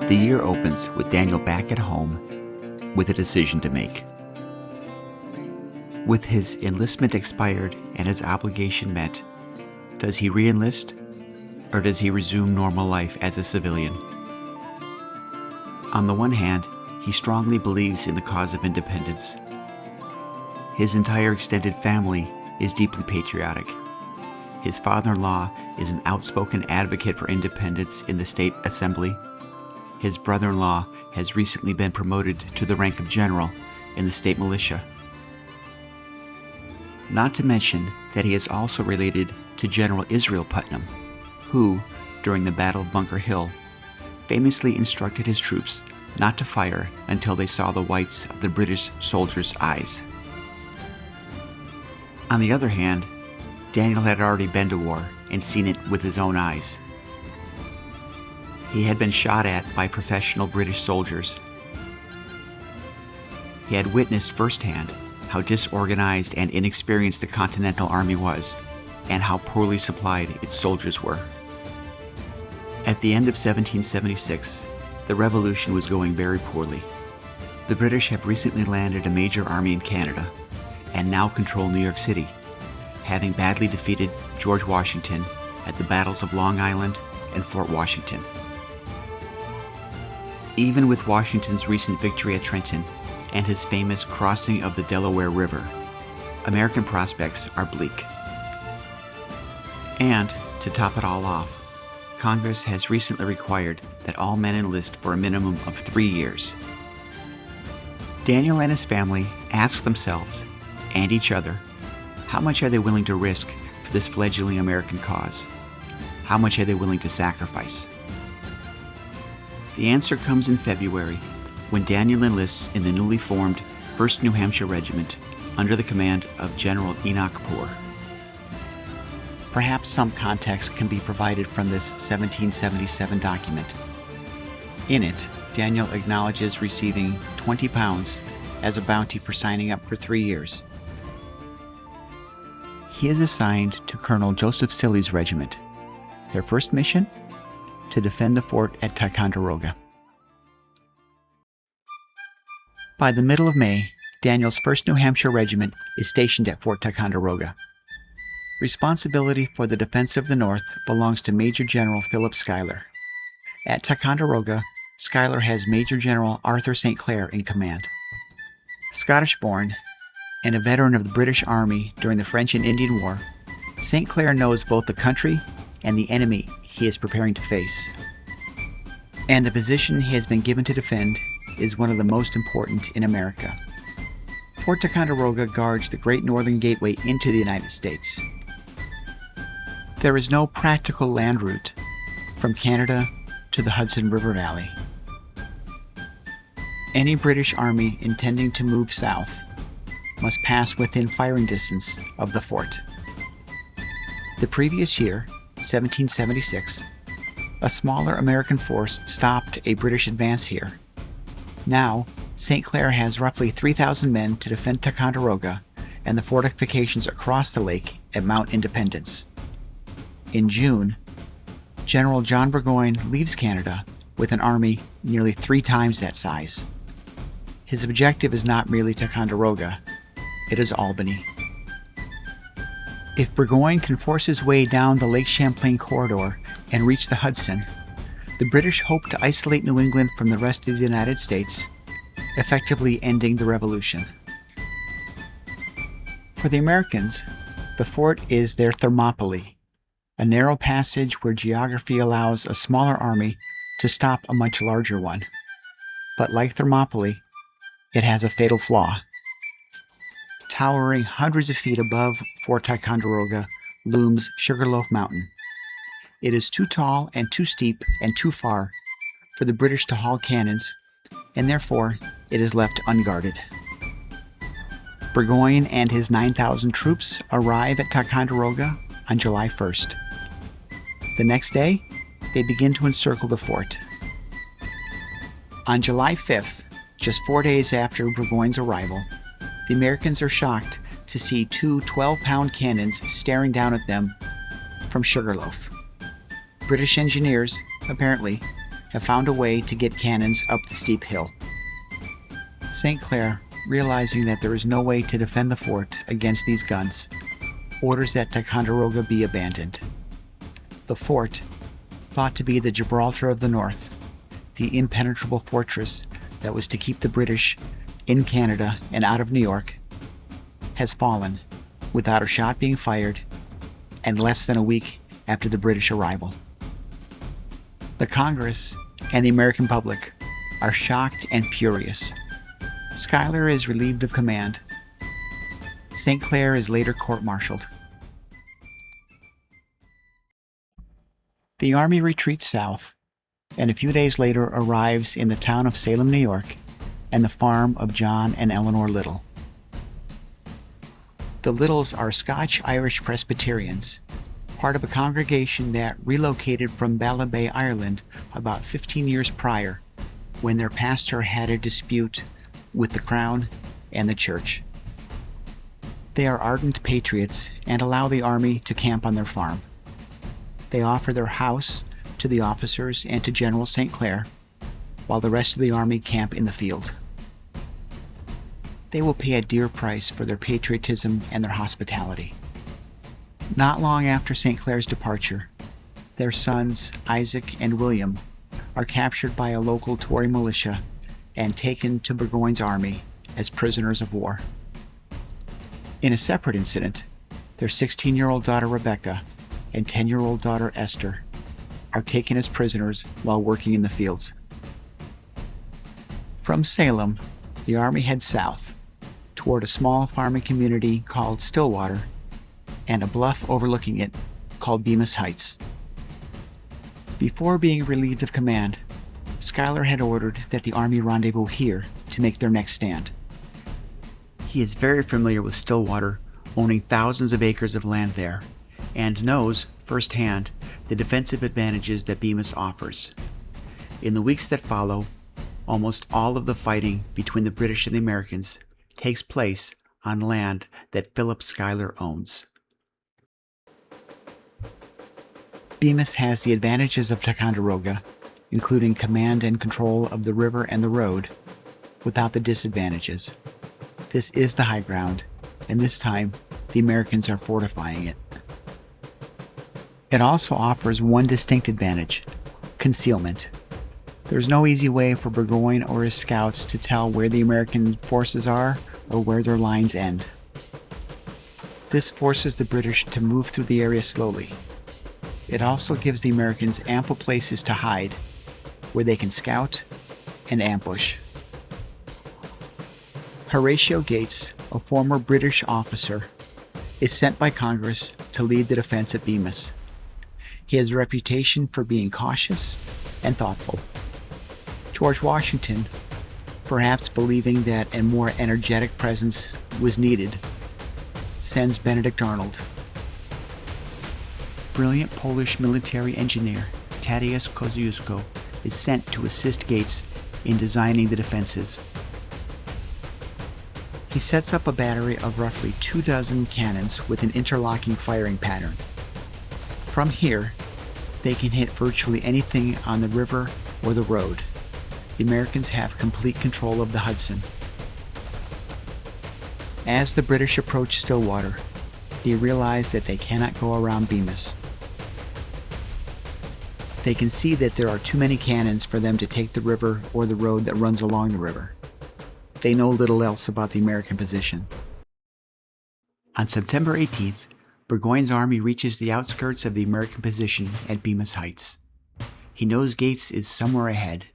The year opens with Daniel back at home with a decision to make. With his enlistment expired and his obligation met, does he re-enlist or does he resume normal life as a civilian? On the one hand, he strongly believes in the cause of independence. His entire extended family is deeply patriotic. His father-in-law is an outspoken advocate for independence in the state assembly. His brother-in-law has recently been promoted to the rank of general in the state militia. Not to mention that he is also related to General Israel Putnam, who, during the Battle of Bunker Hill, famously instructed his troops not to fire until they saw the whites of the British soldiers' eyes. On the other hand, Daniel had already been to war and seen it with his own eyes. He had been shot at by professional British soldiers. He had witnessed firsthand how disorganized and inexperienced the Continental Army was, and how poorly supplied its soldiers were. At the end of 1776, the Revolution was going very poorly. The British have recently landed a major army in Canada, and now control New York City, having badly defeated George Washington at the battles of Long Island and Fort Washington. Even with Washington's recent victory at Trenton and his famous crossing of the Delaware River, American prospects are bleak. And, to top it all off, Congress has recently required that all men enlist for a minimum of 3 years. Daniel and his family ask themselves, and each other, how much are they willing to risk for this fledgling American cause? How much are they willing to sacrifice? The answer comes in February, when Daniel enlists in the newly formed 1st New Hampshire Regiment under the command of General Enoch Poor. Perhaps some context can be provided from this 1777 document. In it, Daniel acknowledges receiving 20 pounds as a bounty for signing up for 3 years. He is assigned to Colonel Joseph Silly's regiment. Their first mission? To defend the fort at Ticonderoga. By the middle of May, Daniel's 1st New Hampshire Regiment is stationed at Fort Ticonderoga. Responsibility for the defense of the North belongs to Major General Philip Schuyler. At Ticonderoga, Schuyler has Major General Arthur St. Clair in command. Scottish-born and a veteran of the British Army during the French and Indian War, St. Clair knows both the country and the enemy he is preparing to face. And the position he has been given to defend is one of the most important in America. Fort Ticonderoga guards the Great Northern Gateway into the United States. There is no practical land route from Canada to the Hudson River Valley. Any British army intending to move south must pass within firing distance of the fort. The previous year, 1776, a smaller American force stopped a British advance here. Now, St. Clair has roughly 3,000 men to defend Ticonderoga and the fortifications across the lake at Mount Independence. In June, General John Burgoyne leaves Canada with an army nearly 3 times that size. His objective is not merely Ticonderoga, it is Albany. If Burgoyne can force his way down the Lake Champlain corridor and reach the Hudson, the British hope to isolate New England from the rest of the United States, effectively ending the Revolution. For the Americans, the fort is their Thermopylae, a narrow passage where geography allows a smaller army to stop a much larger one. But like Thermopylae, it has a fatal flaw. Towering hundreds of feet above Fort Ticonderoga looms Sugarloaf Mountain. It is too tall and too steep and too far for the British to haul cannons, and therefore it is left unguarded. Burgoyne and his 9,000 troops arrive at Ticonderoga on July 1st. The next day, they begin to encircle the fort. On July 5th, just 4 days after Burgoyne's arrival, the Americans are shocked to see 2 12-pound cannons staring down at them from Sugarloaf. British engineers, apparently, have found a way to get cannons up the steep hill. St. Clair, realizing that there is no way to defend the fort against these guns, orders that Ticonderoga be abandoned. The fort, thought to be the Gibraltar of the North, the impenetrable fortress that was to keep the British in Canada and out of New York, has fallen without a shot being fired and less than a week after the British arrival. The Congress and the American public are shocked and furious. Schuyler is relieved of command. St. Clair is later court-martialed. The army retreats south, and a few days later arrives in the town of Salem, New York, and the farm of John and Eleanor Little. The Littles are Scotch-Irish Presbyterians, part of a congregation that relocated from Ballabay, Ireland about 15 years prior, when their pastor had a dispute with the Crown and the Church. They are ardent patriots and allow the army to camp on their farm. They offer their house to the officers and to General St. Clair, while the rest of the army camp in the field. They will pay a dear price for their patriotism and their hospitality. Not long after St. Clair's departure, their sons, Isaac and William, are captured by a local Tory militia and taken to Burgoyne's army as prisoners of war. In a separate incident, their 16-year-old daughter Rebecca and 10-year-old daughter Esther are taken as prisoners while working in the fields. From Salem, the army heads south toward a small farming community called Stillwater and a bluff overlooking it called Bemis Heights. Before being relieved of command, Schuyler had ordered that the army rendezvous here to make their next stand. He is very familiar with Stillwater, owning thousands of acres of land there, and knows firsthand the defensive advantages that Bemis offers. In the weeks that follow, almost all of the fighting between the British and the Americans takes place on land that Philip Schuyler owns. Bemis has the advantages of Ticonderoga, including command and control of the river and the road, without the disadvantages. This is the high ground, and this time the Americans are fortifying it. It also offers one distinct advantage: concealment. There's no easy way for Burgoyne or his scouts to tell where the American forces are or where their lines end. This forces the British to move through the area slowly. It also gives the Americans ample places to hide, where they can scout and ambush. Horatio Gates, a former British officer, is sent by Congress to lead the defense at Bemis. He has a reputation for being cautious and thoughtful. George Washington, perhaps believing that a more energetic presence was needed, sends Benedict Arnold. Brilliant Polish military engineer Tadeusz Kosciuszko is sent to assist Gates in designing the defenses. He sets up a battery of roughly 24 cannons with an interlocking firing pattern. From here, they can hit virtually anything on the river or the road. The Americans have complete control of the Hudson. As the British approach Stillwater, they realize that they cannot go around Bemis. They can see that there are too many cannons for them to take the river or the road that runs along the river. They know little else about the American position. On September 18th, Burgoyne's army reaches the outskirts of the American position at Bemis Heights. He knows Gates is somewhere ahead,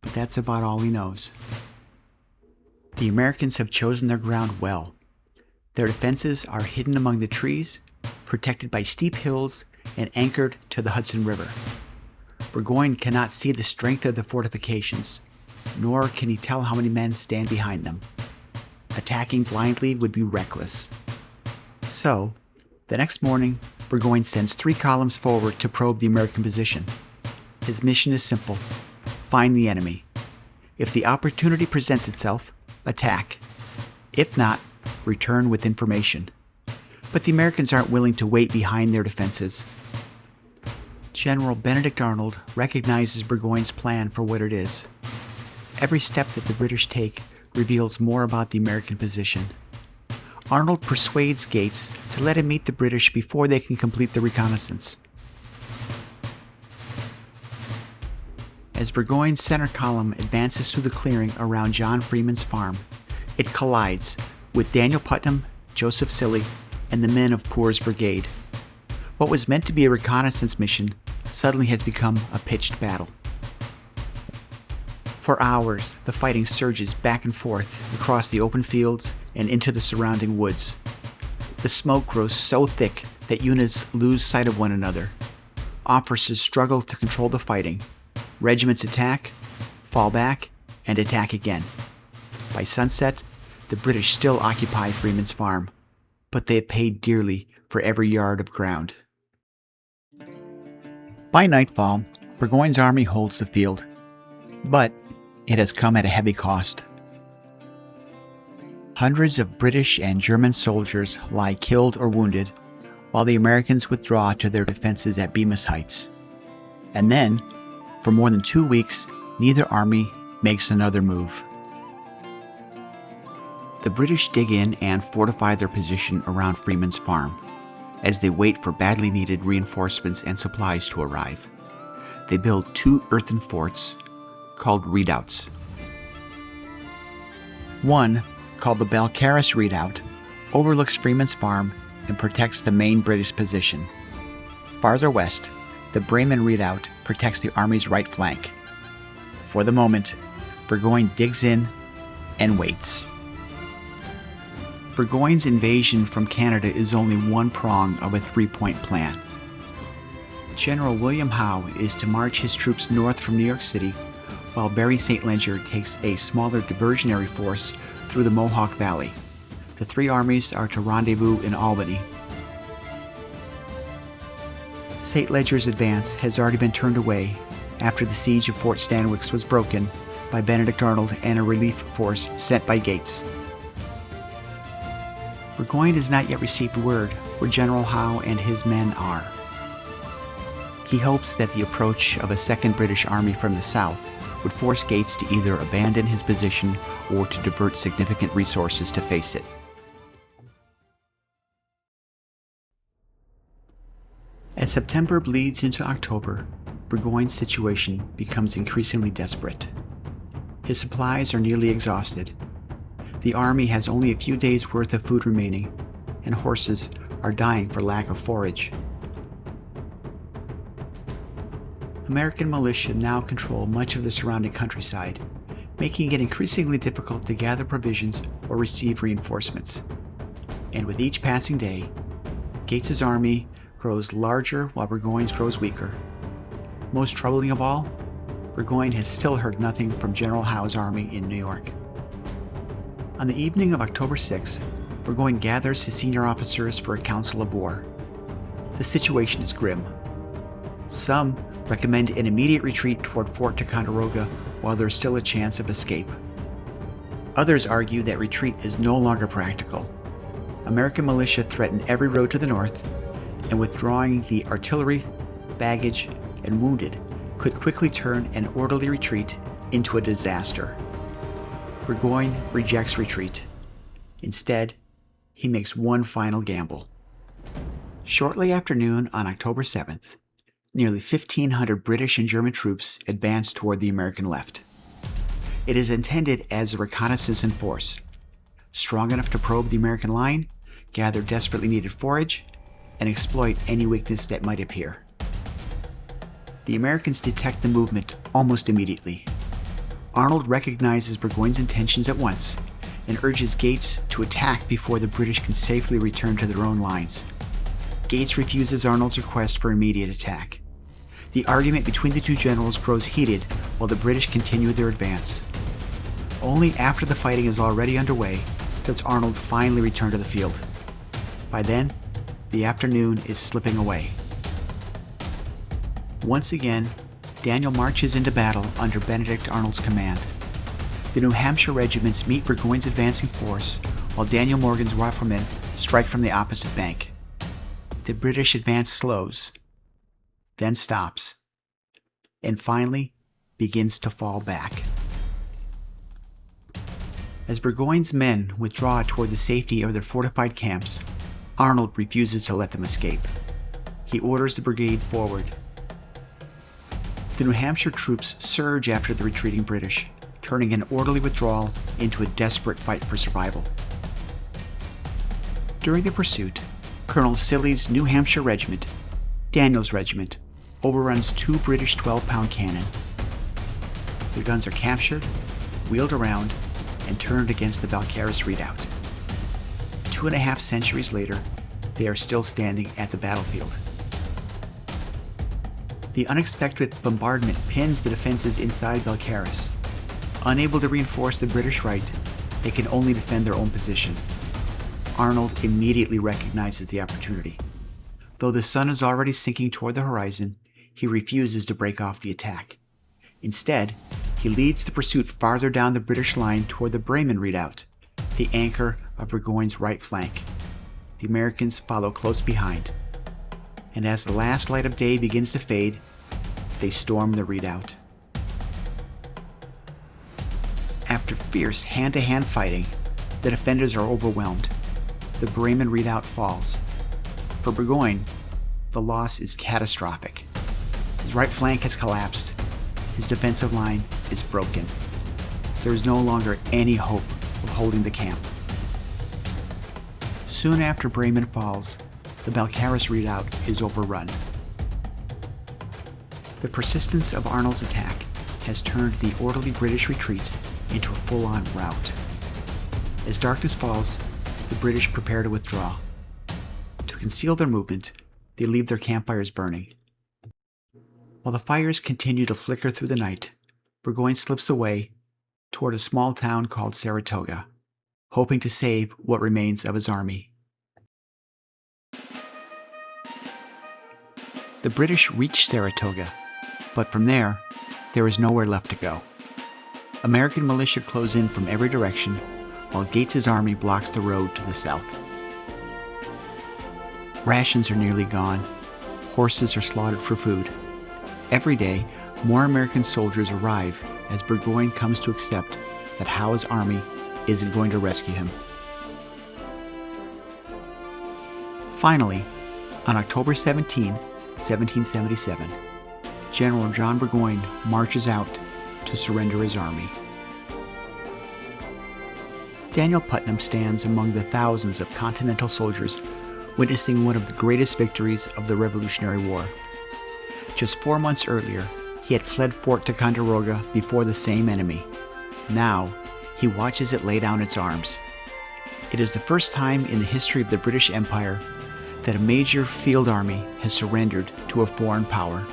but that's about all he knows. The Americans have chosen their ground well. Their defenses are hidden among the trees, protected by steep hills, and anchored to the Hudson River. Burgoyne cannot see the strength of the fortifications, nor can he tell how many men stand behind them. Attacking blindly would be reckless. So, the next morning, Burgoyne sends 3 columns forward to probe the American position. His mission is simple: find the enemy. If the opportunity presents itself, attack. If not, return with information. But the Americans aren't willing to wait behind their defenses. General Benedict Arnold recognizes Burgoyne's plan for what it is. Every step that the British take reveals more about the American position. Arnold persuades Gates to let him meet the British before they can complete the reconnaissance. As Burgoyne's center column advances through the clearing around John Freeman's farm, it collides with Daniel Putnam, Joseph Cilley, and the men of Poor's brigade. What was meant to be a reconnaissance mission suddenly has become a pitched battle. For hours, the fighting surges back and forth across the open fields and into the surrounding woods. The smoke grows so thick that units lose sight of one another. Officers struggle to control the fighting. Regiments attack, fall back, and attack again. By sunset, the British still occupy Freeman's farm, but they have paid dearly for every yard of ground. By nightfall, Burgoyne's army holds the field, but it has come at a heavy cost. Hundreds of British and German soldiers lie killed or wounded, while the Americans withdraw to their defenses at Bemis Heights. And then, for more than 2 weeks, neither army makes another move. The British dig in and fortify their position around Freeman's farm, as they wait for badly needed reinforcements and supplies to arrive. They build 2 earthen forts called redoubts. One, called the Balcarras Redoubt, overlooks Freeman's farm and protects the main British position. Farther west, the Bremen Redoubt protects the army's right flank. For the moment, Burgoyne digs in and waits. Burgoyne's invasion from Canada is only one prong of a 3-point plan. General William Howe is to march his troops north from New York City, while Barry St. Leger takes a smaller diversionary force through the Mohawk Valley. The 3 armies are to rendezvous in Albany. St. Leger's advance has already been turned away after the siege of Fort Stanwix was broken by Benedict Arnold and a relief force sent by Gates. Burgoyne has not yet received word where General Howe and his men are. He hopes that the approach of a second British army from the south would force Gates to either abandon his position or to divert significant resources to face it. As September bleeds into October, Burgoyne's situation becomes increasingly desperate. His supplies are nearly exhausted. The army has only a few days' worth of food remaining, and horses are dying for lack of forage. American militia now control much of the surrounding countryside, making it increasingly difficult to gather provisions or receive reinforcements. And with each passing day, Gates's army grows larger while Burgoyne's grows weaker. Most troubling of all, Burgoyne has still heard nothing from General Howe's army in New York. On the evening of October 6, Burgoyne gathers his senior officers for a council of war. The situation is grim. Some recommend an immediate retreat toward Fort Ticonderoga while there is still a chance of escape. Others argue that retreat is no longer practical. American militia threaten every road to the north, and withdrawing the artillery, baggage, and wounded could quickly turn an orderly retreat into a disaster. Burgoyne rejects retreat. Instead, he makes one final gamble. Shortly after noon on October 7th, nearly 1,500 British and German troops advance toward the American left. It is intended as a reconnaissance in force, strong enough to probe the American line, gather desperately needed forage, and exploit any weakness that might appear. The Americans detect the movement almost immediately. Arnold recognizes Burgoyne's intentions at once and urges Gates to attack before the British can safely return to their own lines. Gates refuses Arnold's request for immediate attack. The argument between the 2 generals grows heated while the British continue their advance. Only after the fighting is already underway does Arnold finally return to the field. By then, the afternoon is slipping away. Once again, Daniel marches into battle under Benedict Arnold's command. The New Hampshire regiments meet Burgoyne's advancing force, while Daniel Morgan's riflemen strike from the opposite bank. The British advance slows. then stops, and finally begins to fall back. As Burgoyne's men withdraw toward the safety of their fortified camps, Arnold refuses to let them escape. He orders the brigade forward. The New Hampshire troops surge after the retreating British, turning an orderly withdrawal into a desperate fight for survival. During the pursuit, Colonel Silly's New Hampshire regiment, Daniel's regiment, overruns 2 British 12-pound cannon. The guns are captured, wheeled around, and turned against the Balcarres redoubt. 2.5 centuries later, they are still standing at the battlefield. The unexpected bombardment pins the defenses inside Balcarres. Unable to reinforce the British right, they can only defend their own position. Arnold immediately recognizes the opportunity. Though the sun is already sinking toward the horizon, he refuses to break off the attack. Instead, he leads the pursuit farther down the British line toward the Bremen redoubt, the anchor of Burgoyne's right flank. The Americans follow close behind, and as the last light of day begins to fade, they storm the redoubt. After fierce hand-to-hand fighting, the defenders are overwhelmed. The Bremen redoubt falls. For Burgoyne, the loss is catastrophic. His right flank has collapsed. His defensive line is broken. There is no longer any hope of holding the camp. Soon after Bremen falls, the Balcarres redoubt is overrun. The persistence of Arnold's attack has turned the orderly British retreat into a full-on rout. As darkness falls, the British prepare to withdraw. To conceal their movement, they leave their campfires burning. While the fires continue to flicker through the night, Burgoyne slips away toward a small town called Saratoga, hoping to save what remains of his army. The British reach Saratoga, but from there is nowhere left to go. American militia close in from every direction, while Gates's army blocks the road to the south. Rations are nearly gone. Horses are slaughtered for food. Every day, more American soldiers arrive as Burgoyne comes to accept that Howe's army isn't going to rescue him. Finally, on October 17, 1777, General John Burgoyne marches out to surrender his army. Daniel Putnam stands among the thousands of Continental soldiers witnessing one of the greatest victories of the Revolutionary War. Just 4 months earlier, he had fled Fort Ticonderoga before the same enemy. Now, he watches it lay down its arms. It is the first time in the history of the British Empire that a major field army has surrendered to a foreign power.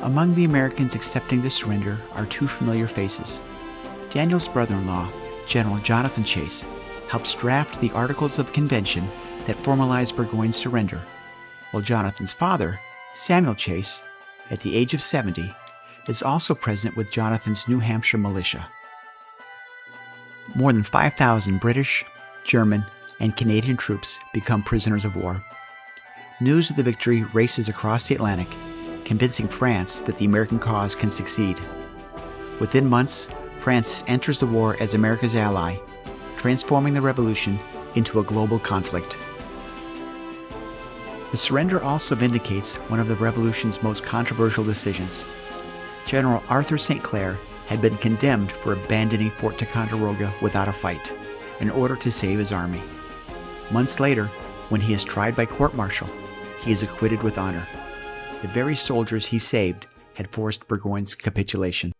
Among the Americans accepting the surrender are 2 familiar faces. Daniel's brother-in-law, General Jonathan Chase, helps draft the Articles of Convention that formalized Burgoyne's surrender, while Jonathan's father, Samuel Chase, at the age of 70, is also present with Jonathan's New Hampshire militia. More than 5,000 British, German, and Canadian troops become prisoners of war. News of the victory races across the Atlantic, convincing France that the American cause can succeed. Within months, France enters the war as America's ally, transforming the revolution into a global conflict. The surrender also vindicates one of the Revolution's most controversial decisions. General Arthur St. Clair had been condemned for abandoning Fort Ticonderoga without a fight, in order to save his army. Months later, when he is tried by court-martial, he is acquitted with honor. The very soldiers he saved had forced Burgoyne's capitulation.